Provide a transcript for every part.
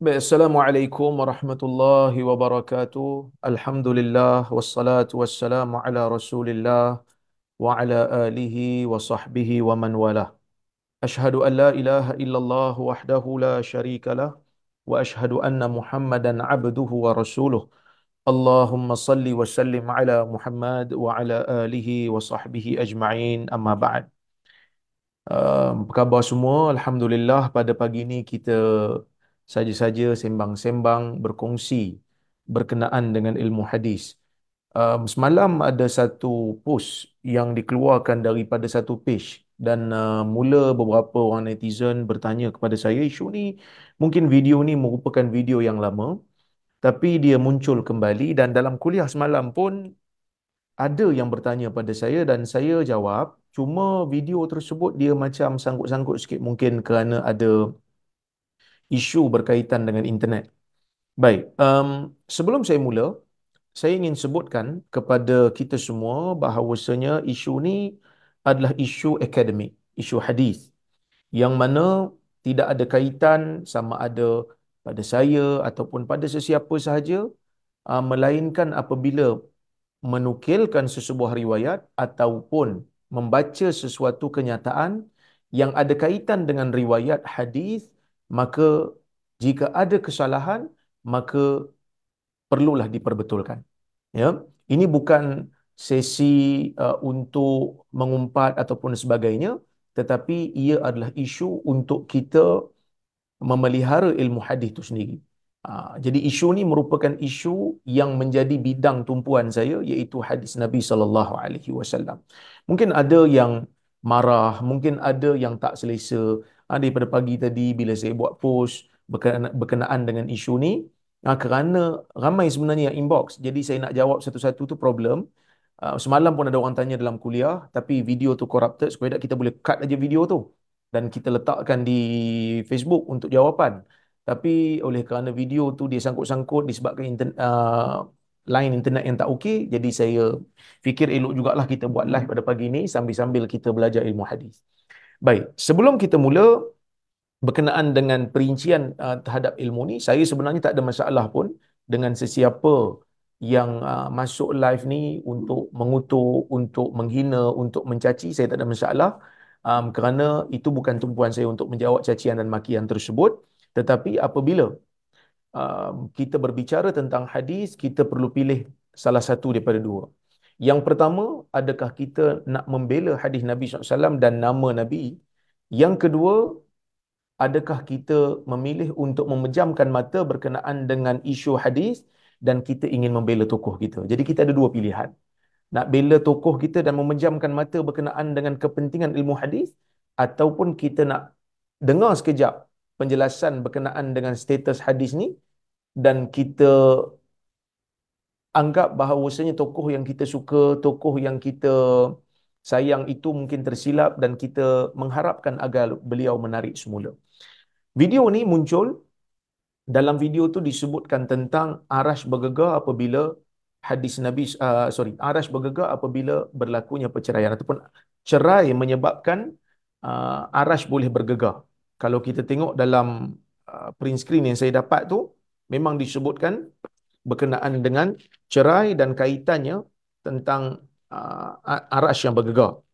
Baik, Assalamualaikum warahmatullahi wabarakatuh. Alhamdulillah wassalatu wassalamu ala Rasulillah wa ala alihi wa sahbihi wa man walah. Ashhadu an la ilaha illallah wahdahu la syarika lah wa ashhadu anna Muhammadan abduhu wa rasuluh. Allahumma salli wa sallim ala Muhammad wa ala alihi wa sahbihi ajma'in. Amma ba'd. Apa khabar semua? Alhamdulillah pada pagi ini kita saja-saja sembang-sembang berkongsi berkenaan dengan ilmu hadis. Semalam ada satu post yang dikeluarkan daripada satu page dan mula beberapa orang netizen bertanya kepada saya, isu ni mungkin video ni merupakan video yang lama tapi dia muncul kembali, dan dalam kuliah semalam pun ada yang bertanya pada saya dan saya jawab, cuma video tersebut dia macam sangkut-sangkut sikit, mungkin kerana ada isu berkaitan dengan internet. Baik, sebelum saya mula, saya ingin sebutkan kepada kita semua bahawasanya isu ni adalah isu akademik, isu hadis, yang mana tidak ada kaitan sama ada pada saya ataupun pada sesiapa sahaja, melainkan apabila menukilkan sesebuah riwayat ataupun membaca sesuatu kenyataan yang ada kaitan dengan riwayat hadis, maka jika ada kesalahan maka perlulah diperbetulkan. Ya, ini bukan sesi untuk mengumpat ataupun sebagainya, tetapi ia adalah isu untuk kita memelihara ilmu hadis itu sendiri. Jadi isu ni merupakan isu yang menjadi bidang tumpuan saya, iaitu hadis Nabi sallallahu alaihi wasallam. Mungkin ada yang marah, mungkin ada yang tak selesa daripada pagi tadi bila saya buat post berkenaan dengan isu ni, kerana ramai sebenarnya yang inbox. Jadi saya nak jawab satu-satu tu problem. Semalam pun ada orang tanya dalam kuliah, tapi video tu corrupted, supaya tak kita boleh cut aja video tu dan kita letakkan di Facebook untuk jawapan. Tapi oleh kerana video tu dia sangkut-sangkut disebabkan line internet yang tak okey, jadi saya fikir elok jugalah kita buat live pada pagi ni sambil-sambil kita belajar ilmu hadis. Baik, sebelum kita mula berkenaan dengan perincian terhadap ilmu ni, saya sebenarnya tak ada masalah pun dengan sesiapa yang masuk live ni untuk mengutuk, untuk menghina, untuk mencaci. Saya tak ada masalah, kerana itu bukan tumpuan saya untuk menjawab cacian dan makian tersebut. Tetapi apabila kita berbicara tentang hadis, kita perlu pilih salah satu daripada dua. Yang pertama, adakah kita nak membela hadis Nabi SAW dan nama Nabi? Yang kedua, adakah kita memilih untuk memejamkan mata berkenaan dengan isu hadis dan kita ingin membela tokoh kita? Jadi kita ada dua pilihan. Nak bela tokoh kita dan memejamkan mata berkenaan dengan kepentingan ilmu hadis, ataupun kita nak dengar sekejap penjelasan berkenaan dengan status hadis ni dan kita anggap bahawasanya tokoh yang kita suka, tokoh yang kita sayang itu mungkin tersilap dan kita mengharapkan agar beliau menarik semula. Video ni muncul, dalam video tu disebutkan tentang arash bergegar apabila hadis Nabi, arash bergegar apabila berlakunya perceraian, ataupun cerai menyebabkan arash boleh bergegar. Kalau kita tengok dalam print screen yang saya dapat tu, memang disebutkan berkenaan dengan cerai dan kaitannya tentang arash yang bergegar.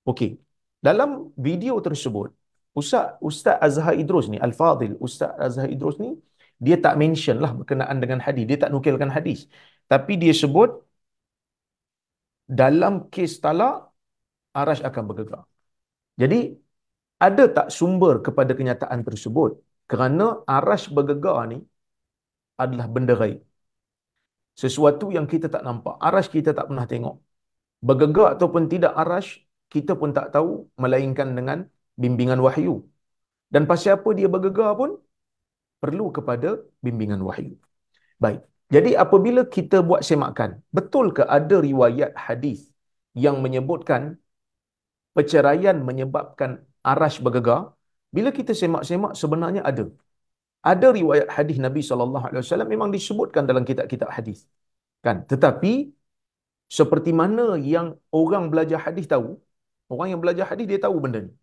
Okey. Dalam video tersebut, Ustaz Azhar Idrus ni, Al-Fadil Ustaz Azhar Idrus ni, dia tak mention lah berkenaan dengan hadis, dia tak nukilkan hadis. Tapi dia sebut dalam kes talak arash akan bergegar. Jadi ada tak sumber kepada kenyataan tersebut? Kerana arash bergegar ni adalah benda gaib. Sesuatu yang kita tak nampak. Arash kita tak pernah tengok. Bergegar ataupun tidak arash, kita pun tak tahu, melainkan dengan bimbingan wahyu. Dan pasal apa dia bergegar pun perlu kepada bimbingan wahyu. Baik. Jadi apabila kita buat semakan, betul ke ada riwayat hadis yang menyebutkan perceraian menyebabkan arash bergegar? Bila kita semak-semak, sebenarnya ada. Ada riwayat hadis Nabi SAW memang disebutkan dalam kitab-kitab hadis. Kan? Tetapi seperti mana yang orang belajar hadis tahu, orang yang belajar hadis dia tahu benda ni.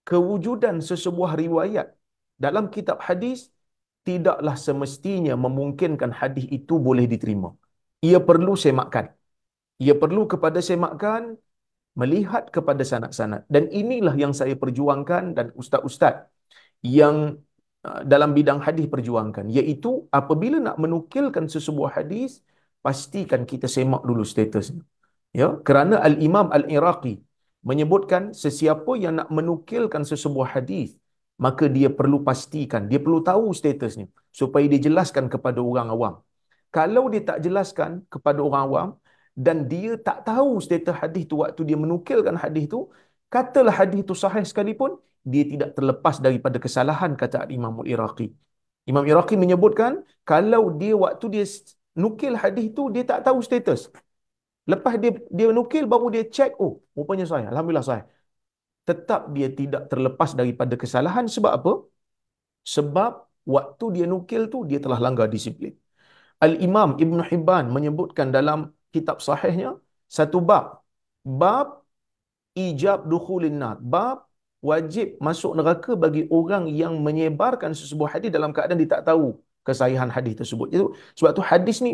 Kewujudan sesebuah riwayat dalam kitab hadis tidaklah semestinya memungkinkan hadis itu boleh diterima. Ia perlu semakan. Ia perlu kepada semakan, melihat kepada sanad-sanad. Dan inilah yang saya perjuangkan dan ustaz-ustaz yang dalam bidang hadis perjuangkan, iaitu apabila nak menukilkan sesebuah hadis, pastikan kita semak dulu statusnya. Ya, kerana Al-Imam Al-Iraqi menyebutkan sesiapa yang nak menukilkan sesebuah hadis, maka dia perlu pastikan, dia perlu tahu statusnya supaya dia jelaskan kepada orang awam. Kalau dia tak jelaskan kepada orang awam dan dia tak tahu status hadis tu waktu dia menukilkan hadis tu, katalah hadis tu sahih sekalipun, dia tidak terlepas daripada kesalahan, kata Imam Al-Iraqi. Imam Iraqi menyebutkan kalau dia waktu dia nukil hadis tu dia tak tahu status. Lepas dia nukil baru dia check, oh rupanya sahih, alhamdulillah sahih. Tetap dia tidak terlepas daripada kesalahan. Sebab apa? Sebab waktu dia nukil tu dia telah langgar disiplin. Al-Imam Ibn Hibban menyebutkan dalam kitab sahihnya satu bab, bab ijab dukhulin nar, bab wajib masuk neraka bagi orang yang menyebarkan sesebuah hadis dalam keadaan dia tak tahu kesahihan hadis tersebut. Itu sebab tu hadis ni,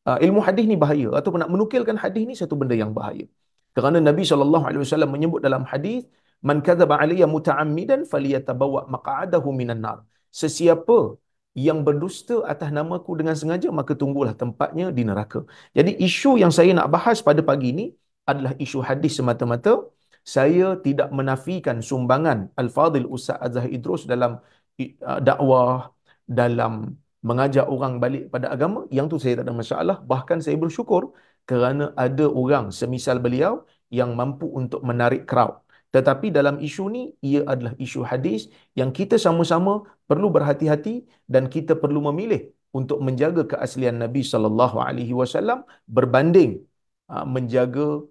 ilmu hadis ni bahaya, ataupun nak menukilkan hadis ni satu benda yang bahaya. Kerana Nabi SAW menyebut dalam hadis, man kadzaba alayya muta'ammidan falyatabawwa maq'adahu minan nar. Sesiapa yang berdusta atas namaku dengan sengaja, maka tunggulah tempatnya di neraka. Jadi isu yang saya nak bahas pada pagi ini adalah isu hadis semata-mata. Saya tidak menafikan sumbangan Al-Fadhil Ustaz Azhar Idrus dalam dakwah, dalam mengajak orang balik pada agama. Yang tu saya tak ada masalah. Bahkan saya bersyukur kerana ada orang semisal beliau yang mampu untuk menarik crowd. Tetapi dalam isu ni, ia adalah isu hadis yang kita sama-sama perlu berhati-hati dan kita perlu memilih untuk menjaga keaslian Nabi SAW berbanding menjaga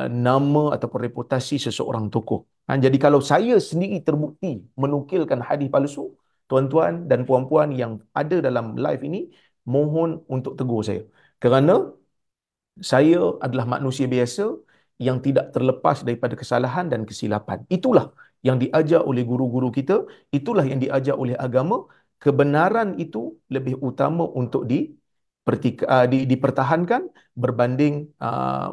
nama ataupun reputasi seseorang tokoh. Jadi kalau saya sendiri terbukti menukilkan hadis palsu, tuan-tuan dan puan-puan yang ada dalam live ini, mohon untuk tegur saya. Kerana saya adalah manusia biasa yang tidak terlepas daripada kesalahan dan kesilapan. Itulah yang diajar oleh guru-guru kita, itulah yang diajar oleh agama. Kebenaran itu lebih utama untuk dipertahankan berbanding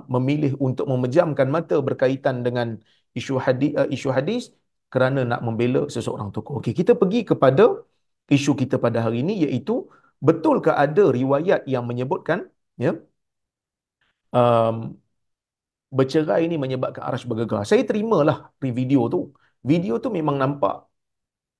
memilih untuk memejamkan mata berkaitan dengan isu hadis kerana nak membela seseorang tokoh. Okey, kita pergi kepada isu kita pada hari ini, iaitu betulkah ada riwayat yang menyebutkan ya um, bercerai ini menyebabkan arasy bergegar. Saya terimalah video tu. Video tu memang nampak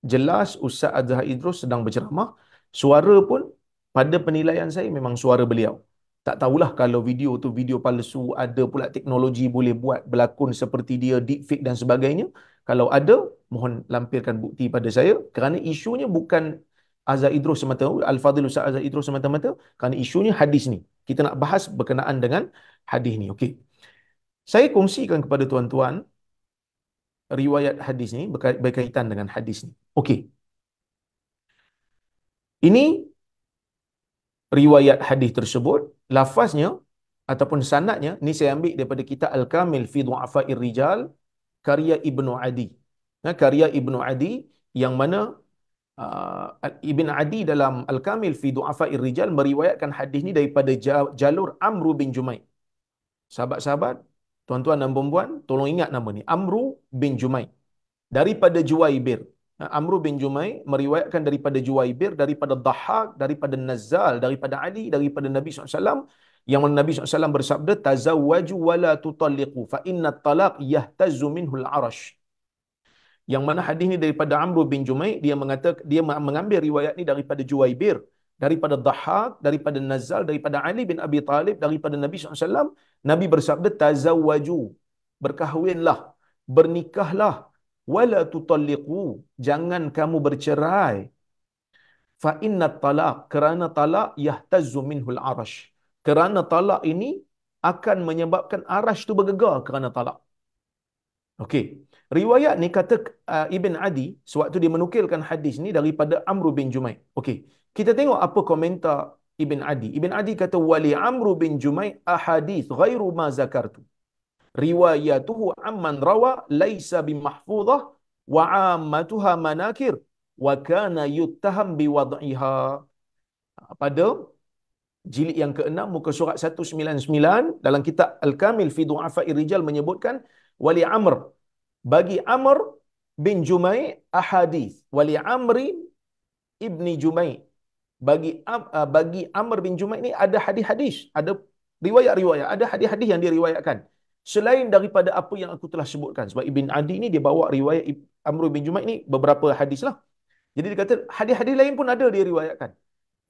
jelas Ustaz Azhar Idrus sedang berceramah. Suara pun pada penilaian saya memang suara beliau. Tak tahulah kalau video tu video palsu, ada pula teknologi boleh buat berlakon seperti dia, deepfake dan sebagainya. Kalau ada, mohon lampirkan bukti pada saya. Kerana isunya bukan Azhar Idrus semata-mata, Al-Fadhil Ustaz Azhar Idrus semata-mata. Kerana isunya hadis ni. Kita nak bahas berkenaan dengan hadis ni. Okey. Saya kongsikan kepada tuan-tuan riwayat hadis ni berkaitan dengan hadis ni. Okey. Ini riwayat hadis tersebut, lafaznya ataupun sanadnya ni saya ambil daripada kitab Al-Kamil fi Du'afa'ir Rijal karya Ibnu Adi. Karya Ibnu Adi yang mana Ibn Adi dalam Al-Kamil fi Du'afa'ir Rijal meriwayatkan hadis ni daripada jalur Amru bin Jumaid. Sahabat-sahabat, tuan-tuan dan puan-puan, tolong ingat nama ni, Amru bin Jumaid. Daripada Juwaibir. Amru bin Jumaid meriwayatkan daripada Juwaibir, daripada Dhahhak, daripada Nazzal, daripada Ali, daripada Nabi SAW, yang mana Nabi SAW bersabda, tazawwaju wa la tutalliqu fa inna talaq yahtazzu minhu al-arash. Yang mana hadis ni daripada Amru bin Jumaid, dia mengambil riwayat ni daripada Juwaibir, daripada Dhahhak, daripada Nazzal, daripada Ali bin Abi Talib, daripada Nabi SAW. Nabi bersabda, tazawwaju, berkahwinlah, bernikahlah, wala tutalliqu, jangan kamu bercerai, fa inna talaq, kerana talaq yahtazzu minhul arash, kerana talaq ini akan menyebabkan arash tu bergegar kerana talaq. Okey, riwayat ni kata Ibn Adi sewaktu dia menukilkan hadis ni daripada Amru bin Jumaid. Okey, kita tengok apa komentar Ibn Adi. Ibn Adi kata wali Amru bin Jumaid ahadith ghairu ma zakartu, riwayatuhu amman rawa laisa bimahfuzah wa ammatuha manakir wa kana yuttaham biwad'iha. Pada jilid yang ke-6 muka surat 199 dalam kitab Al-Kamil fi Du'afa'ir Rijal menyebutkan wali Amr, bagi Amr bin Jumai ahadith, wali Amri ibni Jumai, bagi Amr bin Jumai ni ada hadis-hadis, ada riwayat-riwayat, ada hadis-hadis yang diriwayatkan selain daripada apa yang aku telah sebutkan. Sebab Ibn Adi ni dia bawa riwayat Amr bin Jumai ni beberapa hadis lah. Jadi dia kata hadis-hadis lain pun ada dia riwayatkan.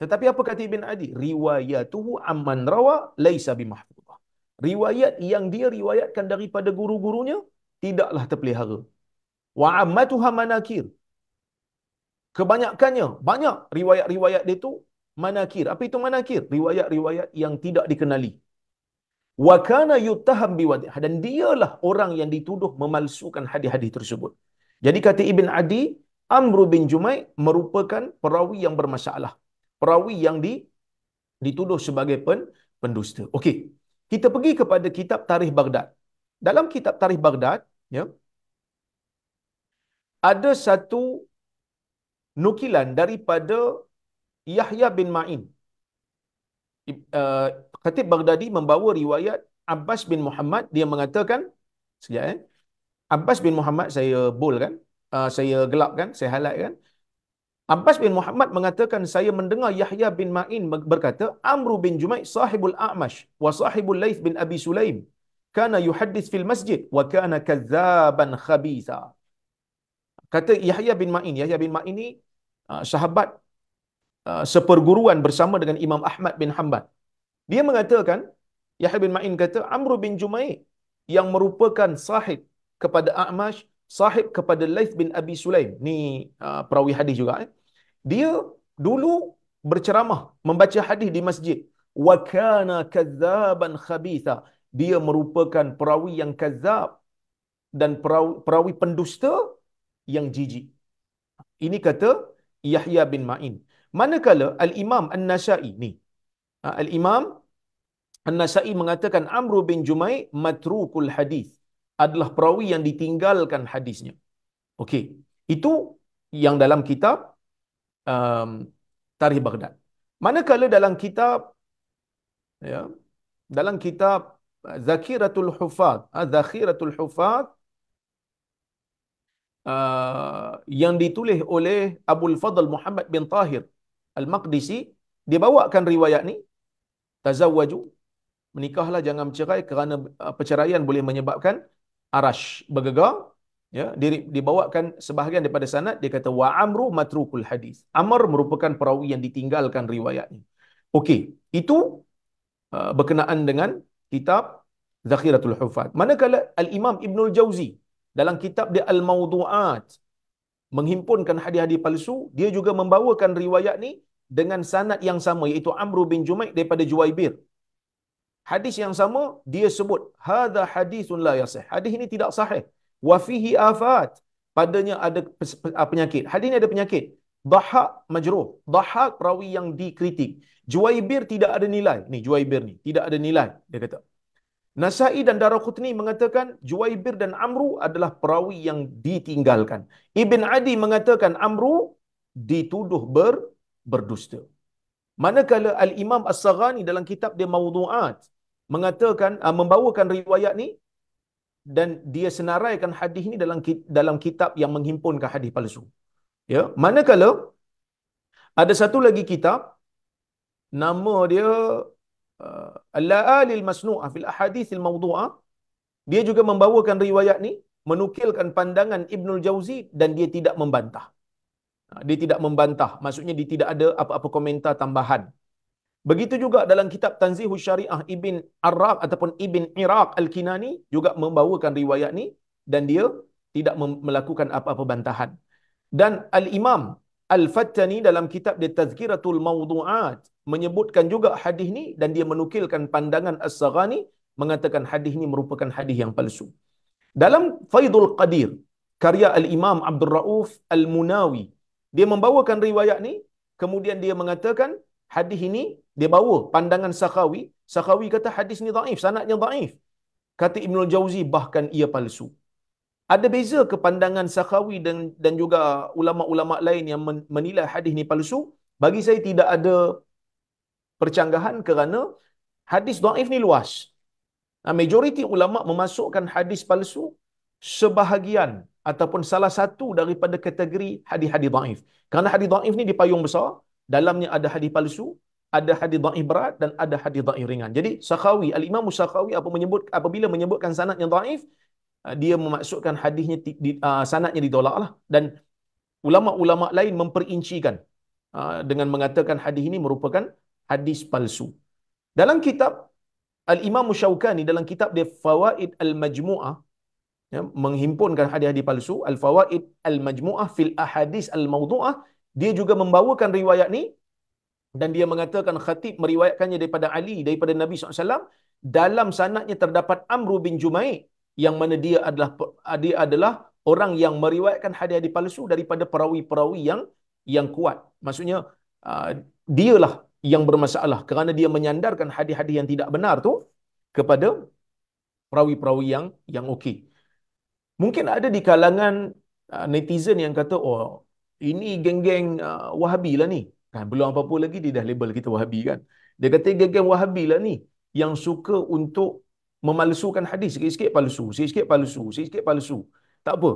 Tetapi apa kata Ibn Adi? Riwayatuhu amman rawa laisa bimahfuzah. Riwayat yang dia riwayatkan daripada guru-gurunya tidaklah terpelihara. Wa ammatuha manakir. Kebanyakannya, banyak riwayat-riwayat dia tu manakir. Apa itu manakir? Riwayat-riwayat yang tidak dikenali. Wa kana yuttaham biwad'ih, dan dialah orang yang dituduh memalsukan hadis-hadis tersebut. Jadi kata Ibn Adi, Amr bin Jumai merupakan perawi yang bermasalah. Perawi yang dituduh sebagai pendusta. Okey. Kita pergi kepada kitab Tarikh Baghdad. Dalam kitab Tarikh Baghdad, ya, ada satu nukilan daripada Yahya bin Ma'in. Khatib Baghdadi membawa riwayat Abbas bin Muhammad, dia mengatakan, sekejap Abbas bin Muhammad saya bold kan, saya gelapkan, saya highlight kan. Abbas bin Muhammad mengatakan, saya mendengar Yahya bin Ma'in berkata, Amr bin Jumai sahibul A'mash wa sahibul Laith bin Abi Sulaim kana yuhaddits fil masjid wa kana kadzaban khabitha. Kata Yahya bin Ma'in, Yahya bin Ma'in ni sahabat seperguruan bersama dengan Imam Ahmad bin Hanbal. Dia mengatakan, Yahya bin Ma'in kata, Amr bin Jumai yang merupakan sahib kepada A'mash, sahib kepada Laith bin Abi Sulaim. Ni perawi hadis juga. Dia dulu berceramah, membaca hadis di masjid. Wa kana kadzaban khabitha. Dia merupakan perawi yang kadzab dan perawi pendusta yang jijik. Ini kata Yahya bin Ma'in. Manakala Al-Imam An-Nasa'i ni, Al-Imam An-Nasa'i mengatakan Amr bin Jumai matrukul hadis, adalah perawi yang ditinggalkan hadisnya. Okey, itu yang dalam kitab Tarikh Baghdad. Manakala dalam kitab, ya, dalam kitab Zakhiratul Hufaz, Zakhiratul Hufaz yang ditulis oleh Abul Fadl Muhammad bin Tahir Al-Maqdisi, dia bawakan riwayat ni, tazawwaju, menikahlah, jangan bercerai, kerana perceraian boleh menyebabkan arash bergegar. Ya, dibawakan sebahagian daripada sanad, dia kata wa amru matrukul hadis. Amr merupakan perawi yang ditinggalkan riwayatnya. Okey, itu berkenaan dengan kitab Zakhiratul Hufaz. Manakala Al-Imam Ibnul Jauzi dalam kitab dia Al-Mawdu'at menghimpunkan hadis-hadis palsu, dia juga membawakan riwayat ni dengan sanad yang sama, iaitu Amr bin Jumai daripada Juwaibir. Hadis yang sama, dia sebut hadza hadisun la yasih. Hadis ini tidak sahih. Wa fihi afat. Padanya ada penyakit. Hadis ini ada penyakit. Dhahhak majruh. Dhahhak perawi yang dikritik. Juwaibir tidak ada nilai. Ni Juwaibir ni tidak ada nilai, dia kata. Nasa'i dan Daraqutni mengatakan Juwaibir dan Amru adalah perawi yang ditinggalkan. Ibn Adi mengatakan Amru dituduh berdusta. Manakala Al-Imam As-Saghani dalam kitab dia Mawdu'at mengatakan, membawakan riwayat ni dan dia senaraikan hadis ni dalam kitab yang menghimpunkan hadis palsu. Ya, manakala ada satu lagi kitab, nama dia Al-La'alil Masnu'ah fil Ahadithil Mawdu'ah, dia juga membawakan riwayat ni, menukilkan pandangan Ibnul Jauzi dan dia tidak membantah. Dia tidak membantah, maksudnya dia tidak ada apa-apa komentar tambahan. Begitu juga dalam kitab Tanzihus Syariah Ibn Arraq ataupun Ibn Iraq Al-Kinani juga membawakan riwayat ni dan dia tidak melakukan apa-apa bantahan. Dan Al-Imam Al-Fattani dalam kitab dia Tazkiratul Mawdu'at menyebutkan juga hadis ni dan dia menukilkan pandangan As-Saghani, mengatakan hadis ni merupakan hadis yang palsu. Dalam Faidul Qadir karya Al-Imam Abdul Rauf Al-Munawi, dia membawakan riwayat ni, kemudian dia mengatakan hadis ini, dia bawa pandangan Sakhawi. Sakhawi kata hadis ni dhaif, sanadnya dhaif. Kata Ibnul Jauzi bahkan ia palsu. Ada beza ke pandangan Sakhawi dan juga ulama-ulama lain yang menilai hadis ni palsu? Bagi saya tidak ada percanggahan kerana hadis dhaif ni luas. Majoriti ulama memasukkan hadis palsu sebahagian ataupun salah satu daripada kategori hadis-hadis dhaif. Kerana hadis dhaif ni di payung besar, dalamnya ada hadis palsu, ada hadis dhaif berat dan ada hadis dhaif ringan. Jadi Sakhawi, Al-Imam Sakhawi apabila menyebutkan sanad yang dhaif, dia memaksudkan hadisnya sanadnya ditolak lah. Dan ulama-ulama lain memperincikan dengan mengatakan hadis ini merupakan hadis palsu. Dalam kitab Al-Imam Syaukani, dalam kitab dia Fawaid Al-Majmu'ah, ya, menghimpunkan hadis-hadis palsu, Al-Fawaid Al-Majmu'ah fil Ahadis Al-Mawdu'ah, dia juga membawakan riwayat ni dan dia mengatakan khatib meriwayatkannya daripada Ali, daripada Nabi SAW. Dalam sanadnya terdapat Amru bin Jumai, yang mana dia adalah orang yang meriwayatkan hadis-hadis palsu daripada perawi-perawi yang kuat. Maksudnya dialah yang bermasalah kerana dia menyandarkan hadis-hadis yang tidak benar tu kepada perawi-perawi yang okey. Mungkin ada di kalangan netizen yang kata, oh, ini geng-geng Wahabi lah ni. Kan belum apa-apa lagi dia dah label kita Wahabi kan. Dia kata geng-geng Wahabi lah ni yang suka untuk memalsukan hadis, sikit-sikit palsu, sikit-sikit palsu, sikit-sikit palsu. Tak apa.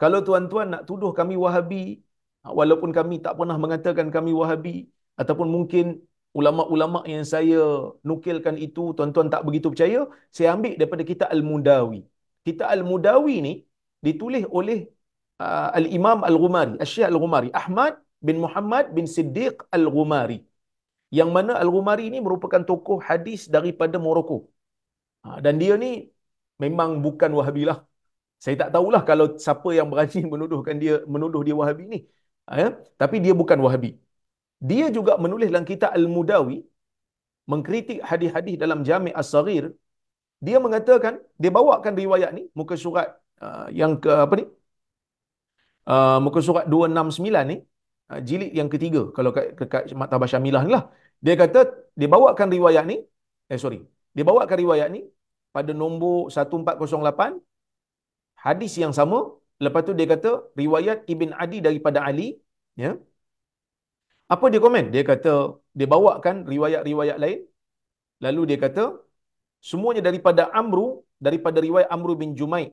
Kalau tuan-tuan nak tuduh kami Wahabi, walaupun kami tak pernah mengatakan kami Wahabi, ataupun mungkin ulama-ulama yang saya nukilkan itu tuan-tuan tak begitu percaya, saya ambil daripada kitab Al-Mudawi. Kitab Al-Mudawi ni ditulis oleh Al-Imam Al-Ghumari, Asy-Syaikh Al-Ghumari, Ahmad bin Muhammad bin Siddiq Al-Ghumari. Yang mana Al-Ghumari ni merupakan tokoh hadis daripada Morocco. Dan dia ni memang bukan Wahabi lah. Saya tak tahulah kalau siapa yang berani menuduh dia Wahabi ni. Ya? Tapi dia bukan Wahabi. Dia juga menulis dalam kitab Al-Mudawi mengkritik hadis-hadis dalam Jami' As-Saghir. Dia mengatakan, dia bawakan riwayat ni muka surat yang ke apa ni? Muka surat 269 ni, jilid yang ketiga kalau kat Maktabah Syamilah ni lah. Dia kata dia bawakan riwayat ni, dia bawakan riwayat ni pada nombor 1408, hadis yang sama. Lepas tu dia kata riwayat Ibn Adi daripada Ali, ya. Apa dia komen? Dia kata dia bawakan riwayat-riwayat lain, lalu dia kata semuanya daripada riwayat Amru bin Jumai.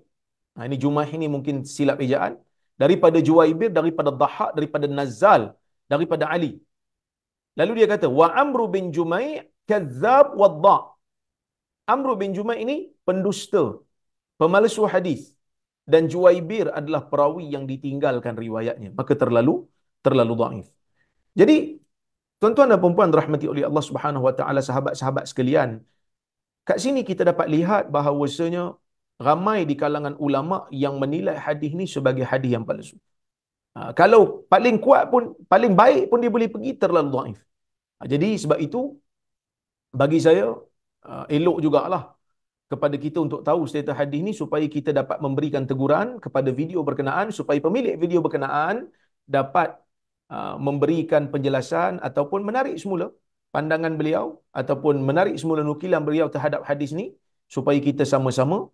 Ini Jumai ini mungkin silap ejaan. Daripada Juwaibir, daripada Dhahhak, daripada Nazzal, daripada Ali. Lalu dia kata wa Amru bin Jumai kazzab wadda'. Amru bin Jumai ini pendusta, pemalsu hadis, dan Juwaibir adalah perawi yang ditinggalkan riwayatnya, maka terlalu dhaif. Jadi tuan-tuan dan puan-puan rahmati oleh Allah Subhanahu wa taala, sahabat-sahabat sekalian, kat sini kita dapat lihat bahawasanya ramai di kalangan ulama yang menilai hadis ni sebagai hadis yang palsu. Kalau paling kuat pun, paling baik pun dia boleh pergi terlalu dhaif. Jadi sebab itu bagi saya elok jugalah kepada kita untuk tahu status hadis ni supaya kita dapat memberikan teguran kepada video berkenaan, supaya pemilik video berkenaan dapat memberikan penjelasan ataupun menarik semula pandangan beliau ataupun menarik semula nukilan beliau terhadap hadis ni supaya kita sama-sama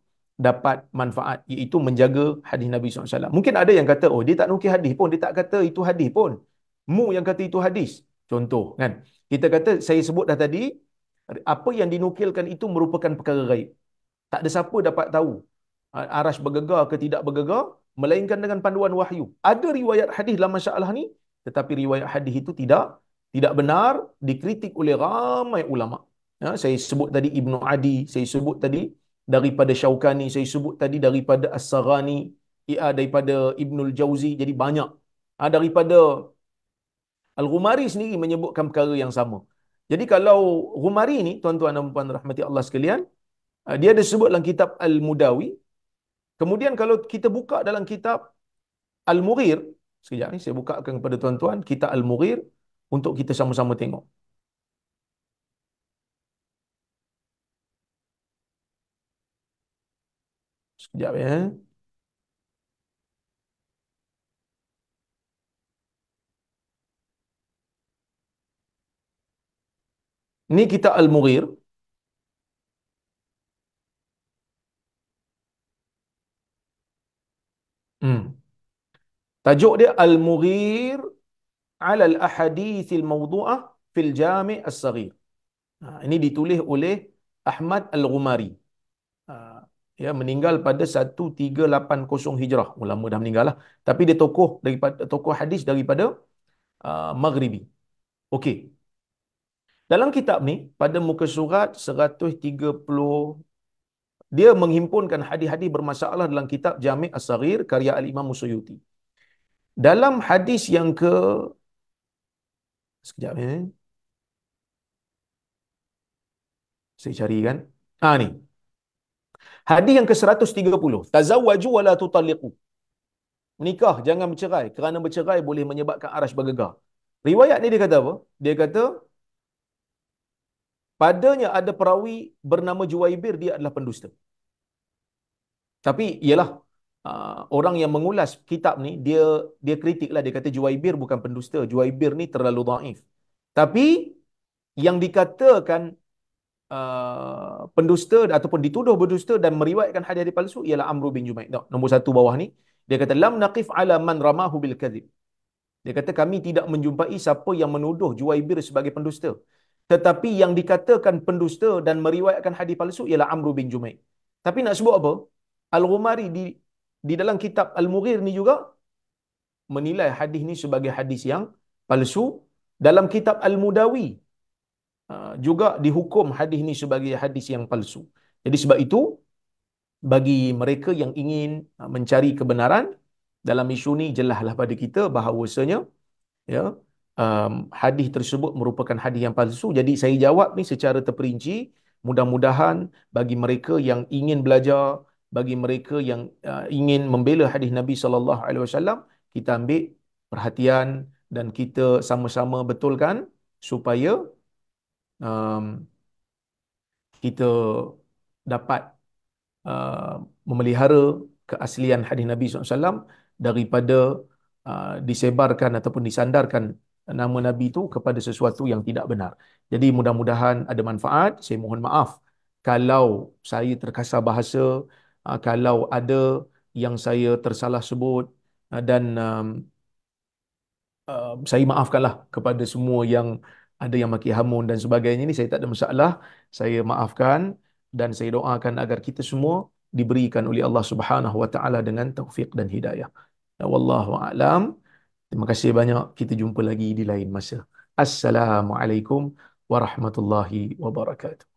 dapat manfaat, iaitu menjaga hadis Nabi SAW. Mungkin ada yang kata, oh dia tak nukil hadis pun, dia tak kata itu hadis pun. Mu yang kata itu hadis. Contoh kan. Kita kata, saya sebut dah tadi, apa yang dinukilkan itu merupakan perkara gaib. Tak ada siapa dapat tahu Arash bergegar ke tidak bergegar, melainkan dengan panduan wahyu. Ada riwayat hadis dalam masalah ni, tetapi riwayat hadis itu tidak benar, dikritik oleh ramai ulama. Saya sebut tadi Ibnu Adi, saya sebut tadi daripada Syaukani, saya sebut tadi daripada As-Saghani, daripada Ibnul Jauzi, jadi banyak. Daripada Al-Ghumari sendiri menyebutkan perkara yang sama. Jadi kalau Ghumari ni, tuan-tuan dan puan rahmati Allah sekalian, dia ada sebut dalam kitab Al-Mudawi. Kemudian kalau kita buka dalam kitab Al-Mughir, sekejap ni saya bukakan kepada tuan-tuan kitab Al-Mughir untuk kita sama-sama tengok. Sekejap ya. Ni kitab Al-Mughir. Tajuk dia Al-Mughir ala al-ahadithil mawdu'ah fil Jami' as-Saghir. Ini ditulis oleh Ahmad Al-Ghumari. Ha, ya, meninggal pada 1380 Hijrah. Ulama dah meninggal lah. Tapi dia tokoh hadis daripada Maghribi. Okey. Dalam kitab ni, pada muka surat 130, dia menghimpunkan hadis-hadis bermasalah dalam kitab Jami' As-Saghir karya Al-Imam Suyuti. Dalam hadis yang ke, sekejap saya cari kan. Ni. Hadis yang ke-130. Tazawwaju wa la tutalliqu. Menikah, jangan bercerai. Kerana bercerai boleh menyebabkan aras bergegar. Riwayat ni dia kata apa? Dia kata, padanya ada perawi bernama Juwaibir, dia adalah pendusta. Tapi ialah orang yang mengulas kitab ni, dia kritik lah, dia kata Juwaibir bukan pendusta, Juwaibir ni terlalu dhaif. Tapi yang dikatakan pendusta ataupun dituduh berdusta dan meriwayatkan hadis palsu ialah Amr bin Jumaih. Nombor satu bawah ni dia kata lam naqif ala man ramahu bil kadhib. Dia kata kami tidak menjumpai siapa yang menuduh Juwaibir sebagai pendusta. Tetapi yang dikatakan pendusta dan meriwayatkan hadis palsu ialah Amr bin Jumaih. Tapi nak sebut apa? Al-Ghumari di dalam kitab Al-Mughir ni juga menilai hadis ni sebagai hadis yang palsu. Dalam kitab Al-Mudawi juga dihukum hadis ni sebagai hadis yang palsu. Jadi sebab itu, bagi mereka yang ingin mencari kebenaran dalam isu ni, jelaslah pada kita bahawasanya ya, hadis tersebut merupakan hadis yang palsu. Jadi saya jawab ni secara terperinci. Mudah-mudahan bagi mereka yang ingin belajar, bagi mereka yang ingin membela hadis Nabi SAW, kita ambil perhatian dan kita sama-sama betulkan supaya kita dapat memelihara keaslian hadis Nabi SAW daripada disebarkan ataupun disandarkan nama Nabi itu kepada sesuatu yang tidak benar. Jadi mudah-mudahan ada manfaat. Saya mohon maaf kalau saya terkasar bahasa, kalau ada yang saya tersalah sebut, dan saya maafkanlah kepada semua yang ada yang maki hamun dan sebagainya. Ini saya tak ada masalah. Saya maafkan dan saya doakan agar kita semua diberikan oleh Allah Subhanahu wa taala dengan taufik dan hidayah. Wallahu a'lam. Terima kasih banyak. Kita jumpa lagi di lain masa. Assalamualaikum warahmatullahi wabarakatuh.